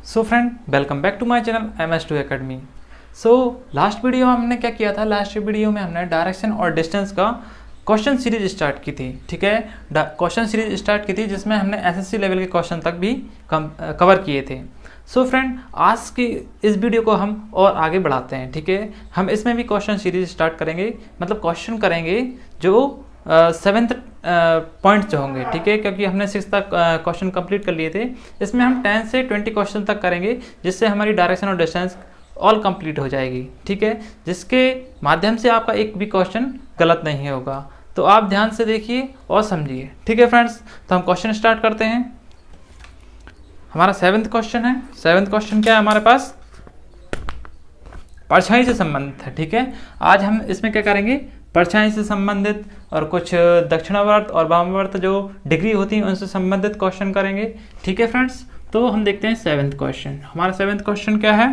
So friend, welcome back to my channel MS2 Academy। So last video में हमने क्या किया था? लास्ट वीडियो में हमने डायरेक्शन और डिस्टेंस का क्वेश्चन सीरीज स्टार्ट की थी। ठीक है, क्वेश्चन सीरीज स्टार्ट की थी जिसमें हमने SSC लेवल के क्वेश्चन तक भी कवर किए थे। सो फ्रेंड, आज की इस वीडियो को हम और आगे बढ़ाते हैं। ठीक है, हम इसमें भी क्वेश्चन सीरीज स्टार्ट करेंगे, मतलब क्वेश्चन करेंगे जो 7th पॉइंट्स जो होंगे। ठीक है, क्योंकि हमने 6 तक क्वेश्चन कंप्लीट कर लिए थे। इसमें हम 10 से 20 क्वेश्चन तक करेंगे, जिससे हमारी डायरेक्शन और डिस्टेंस ऑल कंप्लीट हो जाएगी। ठीक है, जिसके माध्यम से आपका एक भी क्वेश्चन गलत नहीं होगा। तो आप ध्यान से देखिए और समझिए। ठीक है फ्रेंड्स, तो हम क्वेश्चन स्टार्ट करते हैं। हमारा 7th क्वेश्चन है। 7th क्वेश्चन क्या है हमारे पास? परछाई से संबंधित है। ठीक है, आज हम इसमें क्या करेंगे? परछाई से संबंधित और कुछ दक्षिणावर्त और वामावर्त जो डिग्री होती है उनसे संबंधित क्वेश्चन करेंगे। ठीक है फ्रेंड्स, तो हम देखते हैं 7th क्वेश्चन। हमारा 7th क्वेश्चन क्या है?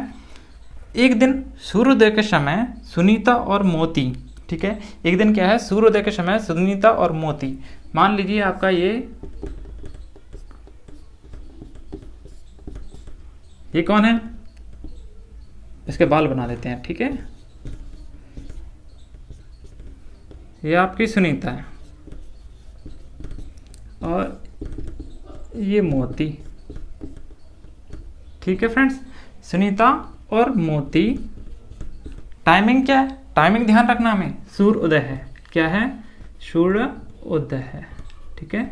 एक दिन सूर्योदय के समय सुनीता और मोती। ठीक है, एक दिन क्या है? सूर्योदय के समय सुनीता और मोती। मान लीजिए आपका ये कौन है? इसके बाल बना देते हैं। ठीक है, ये आपकी सुनीता है और ये मोती। ठीक है फ्रेंड्स, सुनीता और मोती। टाइमिंग क्या है? टाइमिंग ध्यान रखना हमें। सूर्योदय है। क्या है? सूर्योदय है। ठीक है,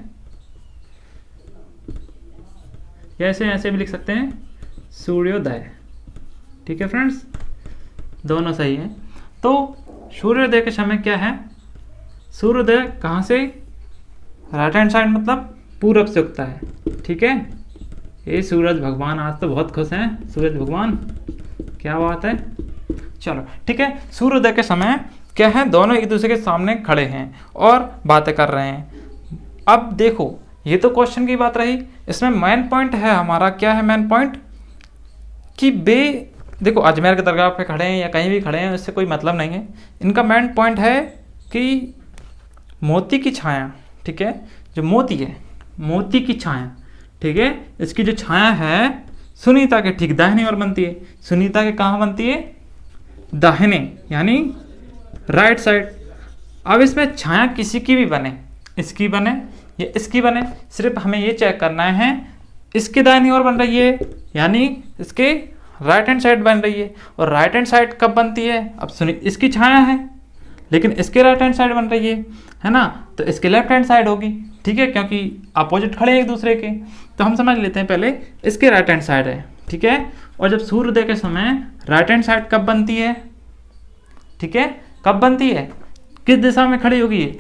ऐसे ऐसे भी लिख सकते हैं, सूर्योदय। ठीक है फ्रेंड्स, दोनों सही है। तो सूर्योदय के समय क्या है? सूर्योदय कहाँ से? राइट हैंड साइड, मतलब पूरब से उगता है। ठीक है, ये सूरज भगवान आज तो बहुत खुश हैं। सूरज भगवान, क्या बात है। चलो ठीक है, सूर्योदय के समय क्या है? दोनों एक दूसरे के सामने खड़े हैं और बातें कर रहे हैं। अब देखो, ये तो क्वेश्चन की बात रही। इसमें मेन पॉइंट है हमारा, क्या है मेन पॉइंट? कि देखो, अजमेर के दरगाह पे खड़े हैं या कहीं भी खड़े हैं, इससे कोई मतलब नहीं है। इनका मेन पॉइंट है कि मोती की छाया। ठीक है, जो मोती है, मोती की छाया। ठीक है, इसकी जो छाया है सुनीता के ठीक दाहिने ओर बनती है। सुनीता के कहाँ बनती है? दाहिने, यानी राइट साइड। अब इसमें छाया किसी की भी बने, इसकी बने या इसकी बने, सिर्फ हमें ये चेक करना है इसके दाहिनी ओर बन रही है, यानी इसके राइट हैंड साइड बन रही है। और राइट हैंड साइड कब बनती है? अब इसकी छाया है लेकिन इसके राइट हैंड साइड बन रही है ना, तो इसके लेफ्ट हैंड साइड होगी। ठीक है, क्योंकि अपोजिट खड़े हैं एक दूसरे के। तो हम समझ लेते हैं, पहले इसके राइट हैंड साइड है। ठीक है, और जब सूर्योदय के समय राइट हैंड साइड कब बनती है? ठीक है, कब बनती है? किस दिशा में खड़ी होगी ये?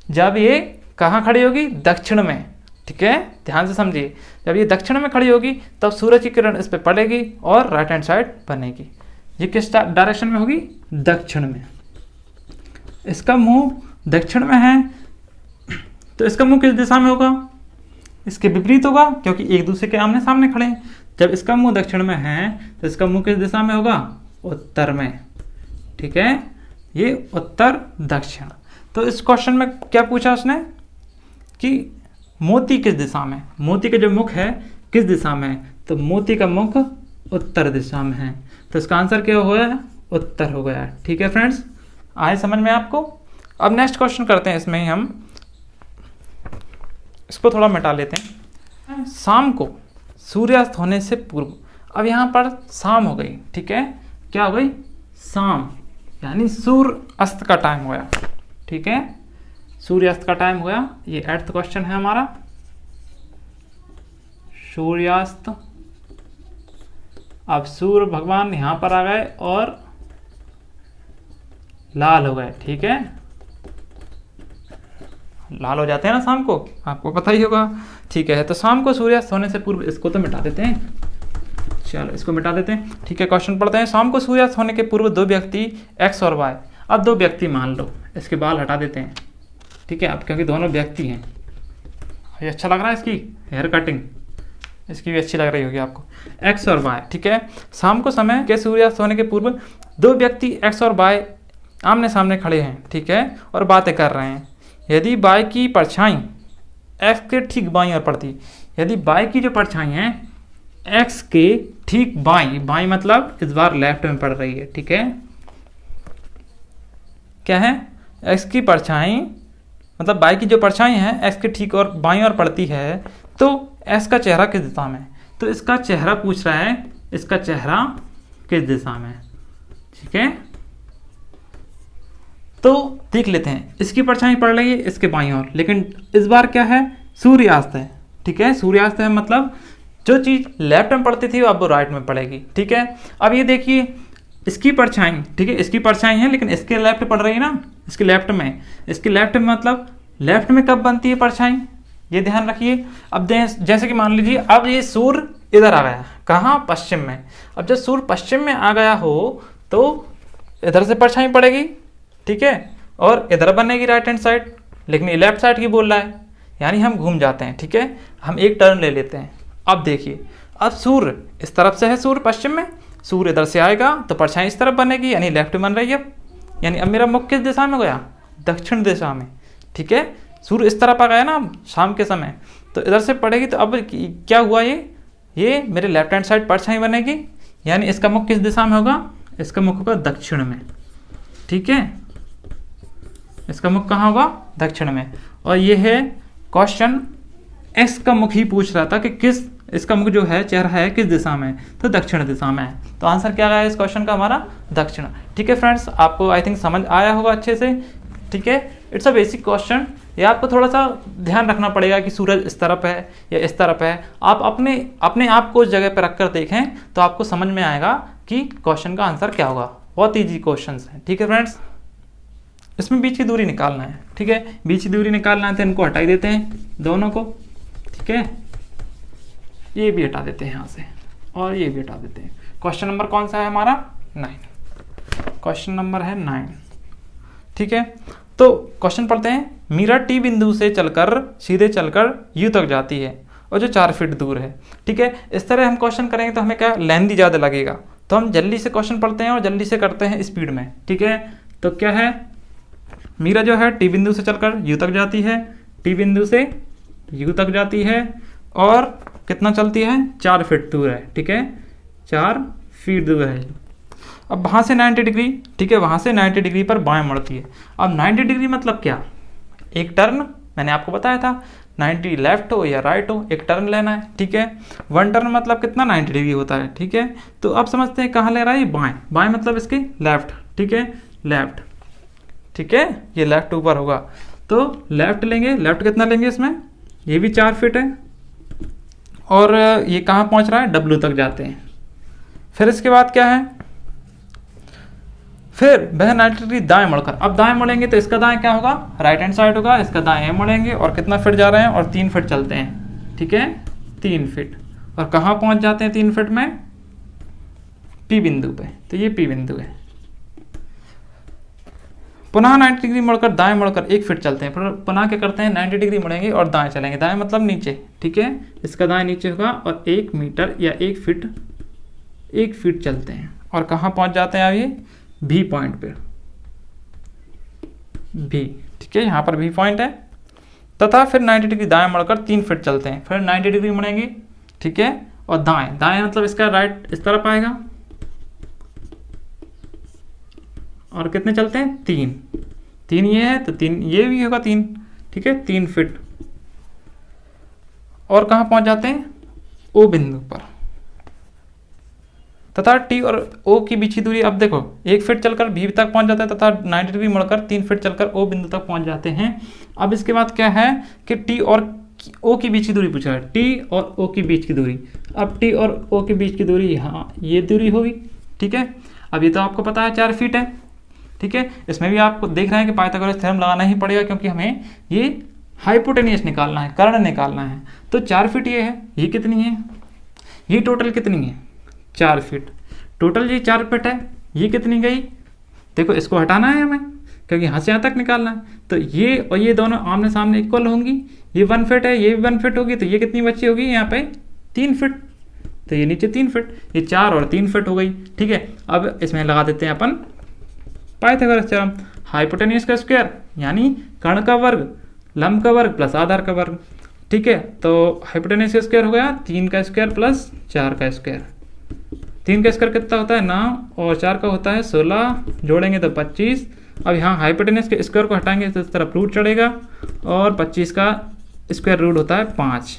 जब ये कहाँ खड़ी होगी? दक्षिण में। ठीक है, ध्यान से समझिए। जब ये दक्षिण में खड़ी होगी तब सूरज की किरण इस पर पड़ेगी और राइट हैंड साइड बनेगी। ये किस डायरेक्शन में होगी? दक्षिण में। इसका मुंह दक्षिण में है तो इसका मुंह किस दिशा में होगा? इसके विपरीत होगा, क्योंकि एक दूसरे के आमने सामने खड़े हैं। जब इसका मुंह दक्षिण में है तो इसका मुंह किस दिशा में होगा? उत्तर में। ठीक है, ये उत्तर दक्षिण। तो इस क्वेश्चन में क्या पूछा उसने कि मोती किस दिशा में? मोती का जो मुख है किस दिशा में है? तो मोती का मुख उत्तर दिशा में है। तो इसका आंसर क्या हो गया? उत्तर हो गया। ठीक है फ्रेंड्स, आए समझ में आपको? अब नेक्स्ट क्वेश्चन करते हैं। इसमें ही हम इसको थोड़ा मिटा लेते हैं। शाम को सूर्यास्त होने से पूर्व। अब यहाँ पर शाम हो गई। ठीक है, क्या हो गई? शाम, यानी सूर्य अस्त का टाइम हो गया। ठीक है, सूर्यास्त का टाइम हो गया। ये 8th क्वेश्चन है हमारा। सूर्यास्त। अब सूर्य भगवान यहाँ पर आ गए और लाल हो गए। ठीक है, लाल हो जाते हैं ना शाम को, आपको पता ही होगा। ठीक है, तो शाम को सूर्यास्त होने से पूर्व, इसको तो मिटा देते हैं। चलो इसको मिटा देते हैं। ठीक है, क्वेश्चन पढ़ते हैं। शाम को सूर्यास्त होने के पूर्व दो व्यक्ति X और Y। अब दो व्यक्ति मान लो, इसके बाल हटा देते हैं। ठीक है, अब क्योंकि दोनों व्यक्ति हैं, ये अच्छा लग रहा है। इसकी हेयर कटिंग इसकी भी अच्छी लग रही होगी आपको। X और Y। ठीक है, शाम को समय के सूर्यास्त होने के पूर्व दो व्यक्ति X और Y आमने सामने खड़े हैं। ठीक है, और बातें कर रहे हैं। यदि Y की परछाई X के ठीक बाईं ओर पड़ती, यदि Y की जो परछाई है एक्स के ठीक बाईं, बाईं मतलब इस बार लेफ्ट में पड़ रही है, ठीक है। क्या है, एक्स की परछाई मतलब y की जो परछाई है एक्स के ठीक और बाईं ओर पड़ती है, तो एक्स का चेहरा किस दिशा में, तो इसका चेहरा पूछ रहा है, इसका चेहरा किस दिशा में, ठीक है। तो देख लेते हैं, इसकी परछाई पड़ रही है इसके बाईं ओर, लेकिन इस बार क्या है, सूर्यास्त है, ठीक है। सूर्यास्त है मतलब जो चीज़ लेफ्ट में पड़ती थी अब वो राइट में पड़ेगी, ठीक है। अब ये देखिए इसकी परछाई, ठीक है, इसकी परछाई है लेकिन इसके लेफ्ट पड़ रही है ना, इसके लेफ्ट में, इसके लेफ्ट में मतलब लेफ्ट में कब बनती है परछाई, ये ध्यान रखिए। अब जैसे कि मान लीजिए अब ये सूर्य इधर आ गया, कहाँ, पश्चिम में। अब जब सूर्य पश्चिम में आ गया हो तो इधर से परछाई पड़ेगी, ठीक है, और इधर बनेगी राइट हैंड साइड, लेकिन ये लेफ्ट साइड की बोल रहा है, यानी हम घूम जाते हैं, ठीक है। हम एक टर्न ले लेते हैं। अब देखिए, अब सूर्य इस तरफ से है, सूर्य पश्चिम में, सूर्य इधर से आएगा तो परछाई इस तरफ बनेगी, यानी लेफ्ट में बन रही है। यानी अब मेरा मुख किस दिशा में गया, दक्षिण दिशा में, ठीक है। सूर्य इस तरफ आ गया ना शाम के समय, तो इधर से पड़ेगी, तो अब क्या हुआ, ये मेरे लेफ्ट हैंड साइड परछाई बनेगी, यानी इसका मुख किस दिशा में होगा, इसका मुख होगा दक्षिण में, ठीक है। इसका मुख कहाँ होगा, दक्षिण में। और ये है क्वेश्चन, एक्स का मुख ही पूछ रहा था कि किस, इसका मुख जो है, चेहरा है किस दिशा में, तो दक्षिण दिशा में है। तो आंसर क्या आया इस क्वेश्चन का, हमारा दक्षिण, ठीक है। फ्रेंड्स, आपको आई थिंक समझ आया होगा अच्छे से, ठीक है। इट्स अ बेसिक क्वेश्चन, ये आपको थोड़ा सा ध्यान रखना पड़ेगा कि सूरज इस तरफ है या इस तरफ है। आप अपने आप को उस जगह पर रखकर देखें तो आपको समझ में आएगा कि क्वेश्चन का आंसर क्या होगा। बहुत ईजी क्वेश्चन है, ठीक है फ्रेंड्स। इसमें बीच की दूरी निकालना है, ठीक है, बीच की दूरी निकालना है तो इनको हटा ही देते हैं दोनों को, ठीक है। ये भी हटा देते हैं यहाँ से और ये भी हटा देते हैं। क्वेश्चन नंबर कौन सा है हमारा, 9, क्वेश्चन नंबर है 9, ठीक है। तो क्वेश्चन पढ़ते हैं, मीरा टी बिंदु से चलकर सीधे चलकर यू तक जाती है और जो 4 फीट दूर है, ठीक है। इस तरह हम क्वेश्चन करेंगे तो हमें क्या लेंथी ज़्यादा लगेगा, तो हम जल्दी से क्वेश्चन पढ़ते हैं और जल्दी से करते हैं स्पीड में, ठीक है। तो क्या है, मीरा जो है टी बिंदु से चलकर यू तक जाती है, टी बिंदु से यू तक जाती है और कितना चलती है, 4 फीट दूर है, ठीक है, 4 फीट दूर है। अब वहाँ से 90 डिग्री, ठीक है, वहाँ से 90 डिग्री पर बाएं मुड़ती है। अब 90 डिग्री मतलब क्या, एक टर्न, मैंने आपको बताया था 90 लेफ्ट हो या राइट हो, एक टर्न लेना है, ठीक है। 1 टर्न मतलब कितना, 90 डिग्री होता है, ठीक है। तो अब समझते हैं कहाँ ले रहा है, बाएं, बाएं मतलब इसके लेफ्ट, ठीक है, लेफ्ट, ठीक है, ये लेफ्ट ऊपर होगा तो लेफ्ट लेंगे। लेफ्ट कितना लेंगे इसमें, ये भी 4 फीट है और ये कहाँ पहुँच रहा है, W तक जाते हैं। फिर इसके बाद क्या है, फिर वह 90 डिग्री दाएं मुड़कर, अब दाएं मुड़ेंगे तो इसका दाएं क्या होगा, राइट हैंड साइड होगा, इसका दाएं मुड़ेंगे और कितना फीट जा रहे हैं, और 3 फीट चलते हैं, ठीक है, 3 फीट। और कहाँ पहुँच जाते हैं 3 फीट में, P बिंदु पे, तो ये P बिंदु है। पुनः 90 डिग्री मुड़कर दाएं मुड़कर 1 फीट चलते हैं, फिर पुनः क्या करते हैं, 90 डिग्री मुड़ेंगे और दाएं चलेंगे, दाएं मतलब नीचे, ठीक है, इसका दाएं नीचे होगा और 1 मीटर या 1 फीट चलते हैं और कहाँ पहुँच जाते हैं, अब ये B पॉइंट पे, B, ठीक है, यहाँ पर B पॉइंट है। तथा फिर 90 डिग्री दाएं मुड़कर 3 फीट चलते हैं, फिर 90 डिग्री मुड़ेंगे, ठीक है, और दाएं, दाएं मतलब इसका राइट इस तरफ आएगा और कितने चलते हैं, 3 ये है तो 3 ये भी होगा 3, ठीक है, 3 फीट। और कहाँ पहुँच जाते हैं, O बिंदु पर। तथा T और O की बीच की दूरी, अब देखो 1 फीट चलकर B तक पहुंच जाता है तथा 90 डिग्री मुड़कर 3 फीट चलकर O बिंदु तक पहुंच जाते हैं। अब इसके बाद क्या है कि T और O की बीच की दूरी पूछ रहा है, T और O की बीच की दूरी। अब T और O के बीच की दूरी यहाँ ये दूरी होगी, ठीक है। अब ये तो आपको पता है 4 फीट है, ठीक है। इसमें भी आपको देख रहे हैं कि पाइथागोरस थ्योरम लगाना ही पड़ेगा क्योंकि हमें ये हाइपोटेनियस निकालना है, कर्ण निकालना है। तो 4 फीट ये है, ये कितनी है, ये टोटल कितनी है, 4 फीट, टोटल ये 4 फीट है। ये कितनी गई, देखो इसको हटाना है हमें क्योंकि यहाँ से यहाँ तक निकालना है। तो ये और ये दोनों आमने सामने इक्वल होंगी, ये 1 फीट है, ये भी 1 फीट होगी, तो ये कितनी बची होगी यहाँ पे 3 फीट, तो ये नीचे 3 फीट, ये 4 और 3 फीट हो गई, ठीक है। अब इसमें लगा देते हैं अपन पाइथागोरस थ्योरम, हाइपोटेन्यूस का स्क्वायर यानी कर्ण का वर्ग, लंब का वर्ग प्लस आधार का वर्ग। ठीक है। तो हाइपोटेनस का स्क्वायर हो गया 3 का स्क्वायर प्लस 4 का स्क्वायर। 3 का स्क्वायर कितना होता है 9 और 4 का होता है 16, जोड़ेंगे तो 25। अब यहाँ हाइपोटेनस के स्क्वायर को हटाएंगे तो इस तरफ रूट चढ़ेगा और 25 का स्क्वायर रूट होता है 5।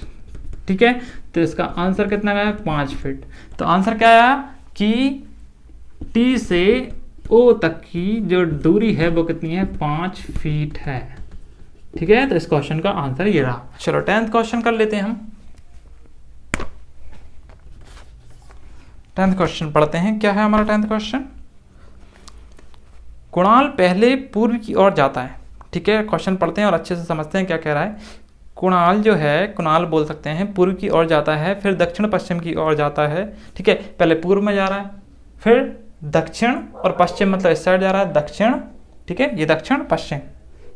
ठीक है, तो इसका आंसर कितना आया 5 फीट। तो आंसर क्या आया कि टी से ओ तक की जो दूरी है वो कितनी है 5 फीट है। ठीक है, तो इस क्वेश्चन का आंसर ये रहा। चलो 10th क्वेश्चन कर लेते हैं हम। 10th क्वेश्चन पढ़ते हैं। क्या है हमारा 10th क्वेश्चन? कुणाल पहले पूर्व की ओर जाता है। ठीक है, क्वेश्चन पढ़ते हैं और अच्छे से समझते हैं क्या कह रहा है। कुणाल जो है, कुणाल बोल सकते हैं, पूर्व की ओर जाता है, फिर दक्षिण पश्चिम की ओर जाता है। ठीक है, पहले पूर्व में जा रहा है, फिर दक्षिण और पश्चिम, मतलब इस साइड जा रहा है दक्षिण। ठीक है, ये दक्षिण पश्चिम।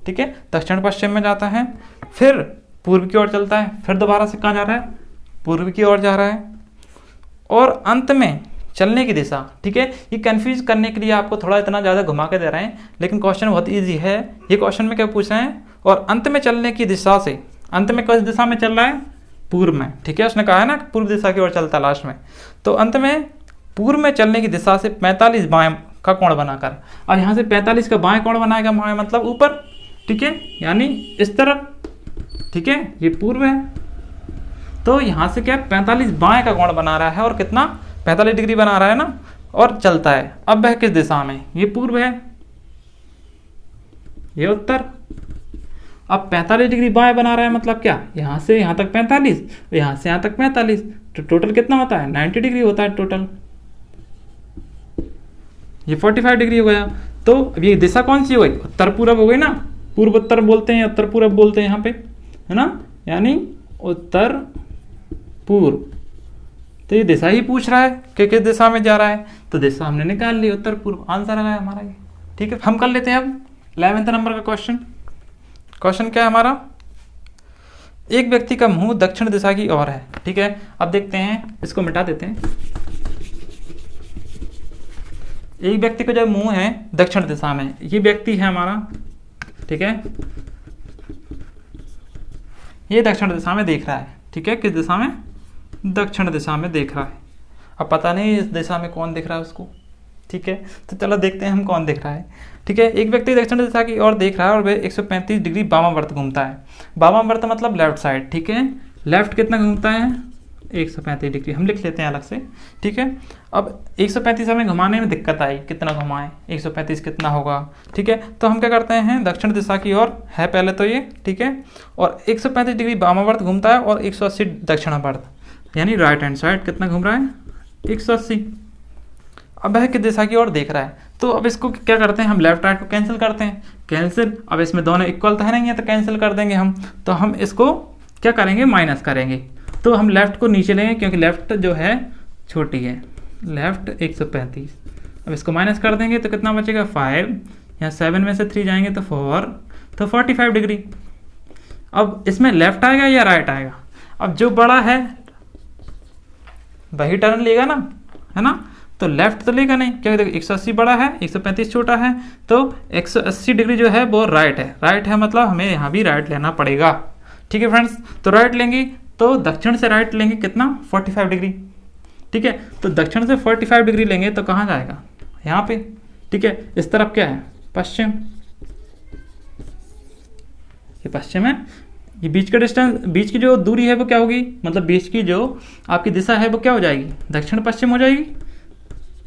ठीक है, दक्षिण पश्चिम में जाता है, फिर पूर्व की ओर चलता है, फिर दोबारा से कहाँ जा रहा है पूर्व की ओर जा रहा है, और अंत में चलने की दिशा। ठीक है, ये कंफ्यूज करने के लिए आपको थोड़ा इतना ज़्यादा घुमा के दे रहे हैं, लेकिन क्वेश्चन बहुत इजी है। ये क्वेश्चन में क्या पूछ रहे हैं, और अंत में चलने की दिशा से, अंत में किस दिशा में चल रहा है पूर्व में। ठीक है, उसने कहा है ना पूर्व दिशा की ओर चलता है लास्ट में, तो अंत में पूर्व में चलने की दिशा से 45 बाएं का कोण बनाकर। अब यहाँ से 45 का बाएं कोण बनाएगा, बाएं मतलब ऊपर। ठीक है, यानी इस तरफ। ठीक है, ये पूर्व है, तो यहाँ से क्या 45 बाएं का कोण बना रहा है, और कितना 45 डिग्री बना रहा है ना, और चलता है। अब वह किस दिशा में, ये पूर्व है, ये उत्तर। अब 45 डिग्री बाएं बना रहा है, मतलब क्या, यहाँ से यहाँ तक 45, यहाँ से यहाँ तक 45, तो टोटल कितना होता है 90 डिग्री होता है टोटल। ये 45 डिग्री हो गया। तो अब ये दिशा कौन सी हो गई, उत्तर पूर्व हो गई ना। पूर्व उत्तर बोलते हैं, उत्तर पूर्व बोलते हैं यहाँ पे, है ना, यानी उत्तर पूर्व। तो ये दिशा ही पूछ रहा है कि किस दिशा में जा रहा है, तो दिशा हमने निकाल ली, उत्तर पूर्व। आंसर आ गया हमारा ये। ठीक है, हम कर लेते हैं अब 11वें नंबर का क्वेश्चन। क्वेश्चन क्या है हमारा, एक व्यक्ति का मुंह दक्षिण दिशा की ओर है। ठीक है, अब देखते हैं, इसको मिटा देते हैं। एक व्यक्ति का जो मुंह है दक्षिण दिशा में, ये व्यक्ति है हमारा। ठीक है, ये दक्षिण दिशा में देख रहा है। ठीक है, किस दिशा में, दक्षिण दिशा में देख रहा है। अब पता नहीं इस दिशा में कौन दिख रहा है उसको। ठीक है, तो चलो देखते हैं हम कौन दिख रहा है। ठीक है, एक व्यक्ति दक्षिण दिशा की ओर देख रहा है और वह 135 डिग्री वामावर्त घूमता है। वामावर्त मतलब लेफ्ट साइड। ठीक है, लेफ्ट कितना घूमता है 135 डिग्री, हम लिख लेते हैं अलग से। ठीक है, अब 135 हमें घुमाने में दिक्कत आई, कितना घुमाएं, 135 कितना होगा। ठीक है, तो हम क्या करते हैं, दक्षिण दिशा की ओर है पहले तो ये। ठीक है, और 135 डिग्री वामावर्त घूमता है और 180 दक्षिणावर्त, यानी राइट हैंड साइड कितना घूम रहा है 180। अब वह किस दिशा की ओर देख रहा है, तो अब इसको क्या करते हैं, हम लेफ्ट राइट को कैंसिल करते हैं। कैंसिल, अब इसमें दोनों इक्वल तो है नहीं है, तो कैंसिल कर देंगे हम। तो हम इसको क्या करेंगे, माइनस करेंगे। तो हम लेफ्ट को नीचे लेंगे, क्योंकि लेफ्ट जो है छोटी है, लेफ्ट 135। अब इसको माइनस कर देंगे तो कितना बचेगा 5, यहाँ 7 में से 3 जाएंगे तो 4, तो 45 डिग्री। अब इसमें लेफ्ट आएगा या राइट आएगा, अब जो बड़ा है वही टर्न लेगा ना, है ना, तो लेफ्ट तो लेगा नहीं, क्योंकि देखो 180 बड़ा है 135 छोटा है, तो 180 डिग्री जो है वो राइट है। राइट है मतलब हमें यहाँ भी राइट लेना पड़ेगा। ठीक है फ्रेंड्स, तो राइट लेंगे तो दक्षिण से राइट लेंगे कितना 45 डिग्री। ठीक है, तो दक्षिण से 45 डिग्री लेंगे तो कहाँ जाएगा, यहाँ पे। ठीक है, इस तरफ क्या है पश्चिम, ये पश्चिम है। ये बीच का डिस्टेंस, बीच की जो दूरी है वो क्या होगी, मतलब बीच की जो आपकी दिशा है वो क्या हो जाएगी, दक्षिण पश्चिम हो जाएगी।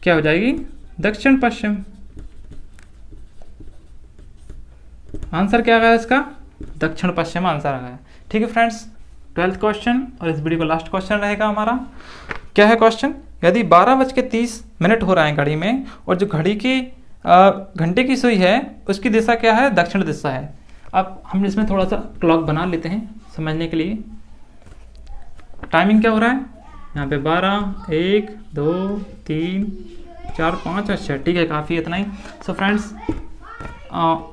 क्या हो जाएगी, दक्षिण पश्चिम। आंसर क्या आ गया इसका, दक्षिण पश्चिम आंसर आ गया। ठीक है फ्रेंड्स, 12th क्वेश्चन, और इस वीडियो का लास्ट क्वेश्चन रहेगा हमारा। क्या है क्वेश्चन, यदि 12:30 हो रहा है घड़ी में, और जो घड़ी की घंटे की सुई है उसकी दिशा क्या है, दक्षिण दिशा है। अब हम इसमें थोड़ा सा क्लॉक बना लेते हैं समझने के लिए। टाइमिंग क्या हो रहा है यहाँ पे 12, 1, 2, 3, 4, 5, अच्छा ठीक है, काफ़ी इतना ही। सो फ्रेंड्स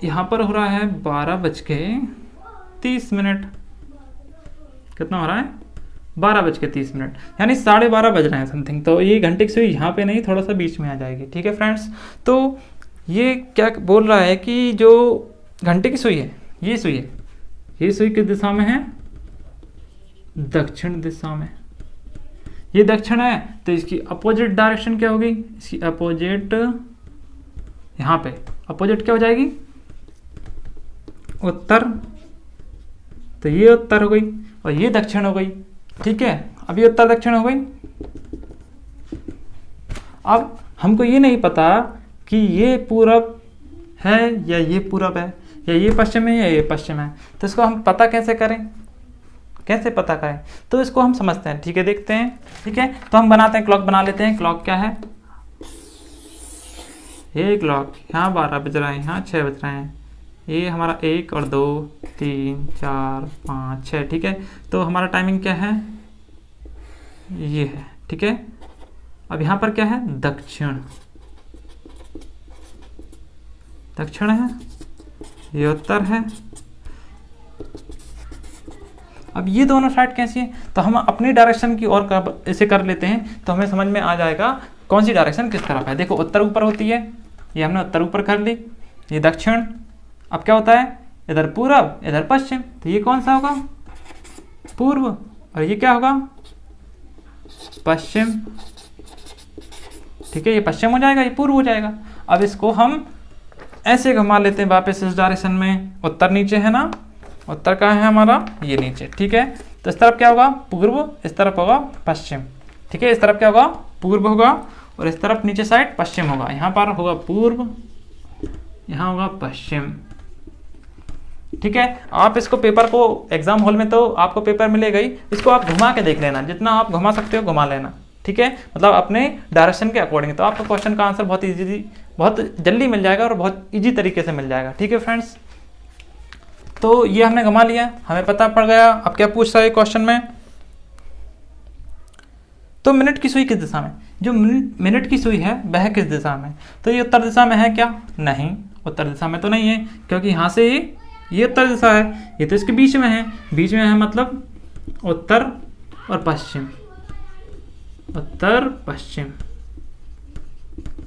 यहाँ पर हो रहा है 12:30। कितना हो रहा है 12:30, यानी 12:30 बज रहे हैं समथिंग। तो ये घंटे की सुई यहाँ पे नहीं, थोड़ा सा बीच में आ जाएगी। ठीक है फ्रेंड्स, तो ये क्या बोल रहा है कि जो घंटे की सुई है, ये सुई है, ये सुई किस दिशा में है, दक्षिण दिशा में। ये दक्षिण है तो इसकी अपोजिट डायरेक्शन क्या होगी, इसकी अपोजिट, यहाँ पे अपोजिट क्या हो जाएगी, उत्तर। तो ये उत्तर हो गई और ये दक्षिण हो गई। ठीक है, अब ये उत्तर दक्षिण हो गई। अब हमको ये नहीं पता कि ये पूरब है या ये पूरब है या ये पश्चिम है या ये पश्चिम है, तो इसको हम पता कैसे करें, कैसे पता करें, तो इसको हम समझते हैं। ठीक है, देखते हैं। ठीक है, तो हम बनाते हैं, क्लॉक बना लेते हैं। क्लॉक क्या है, ये क्लॉक यहाँ 12 बज रहा है, यहाँ 6 बज रहे हैं, ये हमारा 1 और 2 3 4 5 6। ठीक है, तो हमारा टाइमिंग क्या है, ये है। ठीक है, अब यहाँ पर क्या है, दक्षिण, दक्षिण है, ये उत्तर है। अब ये दोनों साइड कैसी है, तो हम अपनी डायरेक्शन की ओर इसे कर लेते हैं तो हमें समझ में आ जाएगा कौन सी डायरेक्शन किस तरफ है। देखो उत्तर ऊपर होती है, ये हमने उत्तर ऊपर कर ली, ये दक्षिण। अब क्या होता है, इधर पूरब इधर पश्चिम, तो ये कौन सा होगा, पूर्व, और ये क्या होगा, पश्चिम। ठीक है, ये पश्चिम हो जाएगा, ये पूर्व हो जाएगा। अब इसको हम ऐसे घुमा लेते हैं वापस इस डायरेक्शन में। उत्तर नीचे है ना, उत्तर कहाँ है हमारा, ये नीचे। ठीक है, तो इस तरफ क्या होगा, पूर्व, इस तरफ होगा पश्चिम। ठीक है, इस तरफ क्या होगा, पूर्व होगा, और इस तरफ नीचे साइड पश्चिम होगा। यहाँ पर होगा पूर्व, यहाँ होगा पश्चिम। ठीक है, आप इसको पेपर को एग्जाम हॉल में तो आपको पेपर मिलेगा ही, इसको आप घुमा के देख लेना, जितना आप घुमा सकते हो घुमा लेना। ठीक है, मतलब अपने डायरेक्शन के अकॉर्डिंग, तो आपको क्वेश्चन का आंसर बहुत इजीली, बहुत जल्दी मिल जाएगा और बहुत इजी तरीके से मिल जाएगा। ठीक है फ्रेंड्स, तो ये हमने घुमा लिया, हमें पता पड़ गया। अब क्या पूछ रहा है क्वेश्चन में, तो मिनट की सुई किस दिशा में, जो मिनट की सुई है वह किस दिशा में, तो ये उत्तर दिशा में है क्या, नहीं, उत्तर दिशा में तो नहीं है, क्योंकि यहाँ से ये उत्तर दिशा है, ये तो इसके बीच में है, बीच में है मतलब उत्तर और पश्चिम, उत्तर पश्चिम।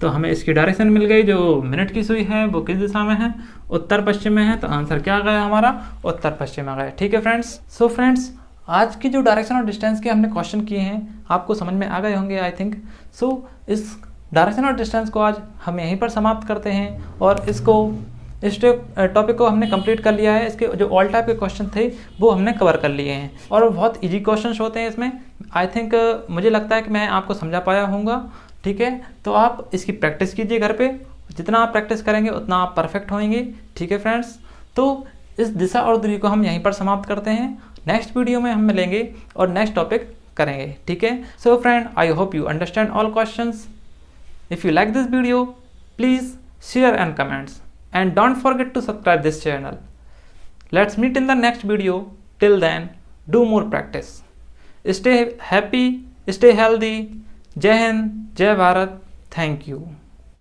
तो हमें इसकी डायरेक्शन मिल गई, जो मिनट की सुई है वो किस दिशा में है, उत्तर पश्चिम में है, तो आंसर क्या आ गया हमारा, उत्तर पश्चिम आ गया। ठीक है फ्रेंड्स, सो फ्रेंड्स आज की जो डायरेक्शन और डिस्टेंस के हमने क्वेश्चन किए हैं आपको समझ में आ गए होंगे आई थिंक। सो इस डायरेक्शन और डिस्टेंस को आज हम यहीं पर समाप्त करते हैं और इस टॉपिक को हमने कंप्लीट कर लिया है। इसके जो ऑल टाइप के क्वेश्चन थे वो हमने कवर कर लिए हैं और बहुत इजी क्वेश्चंस होते हैं इसमें। आई थिंक मुझे लगता है कि मैं आपको समझा पाया हूँगा। ठीक है, तो आप इसकी प्रैक्टिस कीजिए घर पे, जितना आप प्रैक्टिस करेंगे उतना आप परफेक्ट होंगे। ठीक है फ्रेंड्स, तो इस दिशा और दूरी को हम यहीं पर समाप्त करते हैं। नेक्स्ट वीडियो में हम मिलेंगे और नेक्स्ट टॉपिक करेंगे। ठीक है, so friend I hope you understand all questions. If you like this video please share and comments and don't forget to subscribe this channel. Let's meet in the next video. Till then, do more practice. Stay happy, stay healthy. Jai Hind, Jai Bharat. Thank you.